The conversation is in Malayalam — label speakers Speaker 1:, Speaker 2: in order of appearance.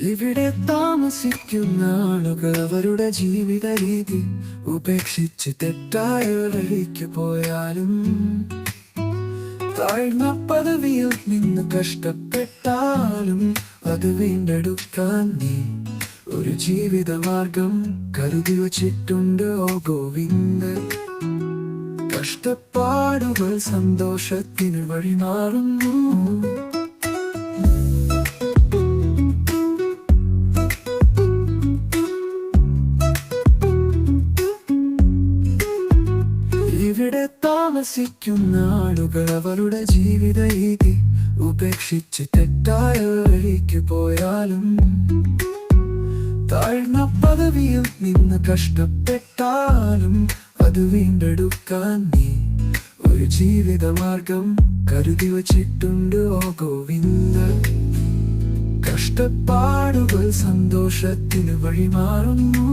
Speaker 1: ഇവിടെ താമസിക്കുന്ന ആളുകൾ അവരുടെ ജീവിത രീതി ഉപേക്ഷിച്ച് തെറ്റായ വഴിക്ക് പോയാലും, താഴ്ന്ന പദവിയിൽ നിന്ന് കഷ്ടപ്പെട്ടാലും അത് വീണ്ടെടുക്കാൻ നീ ഒരു ജീവിതമാർഗം കരുതി വച്ചിട്ടുണ്ട്. ഓ ഗോവിന്ദ, കഷ്ടപ്പാടുകൾ സന്തോഷത്തിന് വഴിമാറുന്നു. ഇവിടെ താമസിക്കുന്ന ആളുകൾ അവരുടെ ജീവിത രീതി ഉപേക്ഷിച്ച് തെറ്റായ വഴിക്ക് പോയാലും, താഴ്ന്ന പദവിയിൽ നിന്ന് കഷ്ടപ്പെട്ടാലും അത് വീണ്ടെടുക്കാൻ നീ ഒരു ജീവിതമാർഗം കരുതി വച്ചിട്ടുണ്ട്. ഓ ഗോവിന്ദ, കഷ്ടപ്പാടുകൾ സന്തോഷത്തിന് വഴിമാറുന്നു.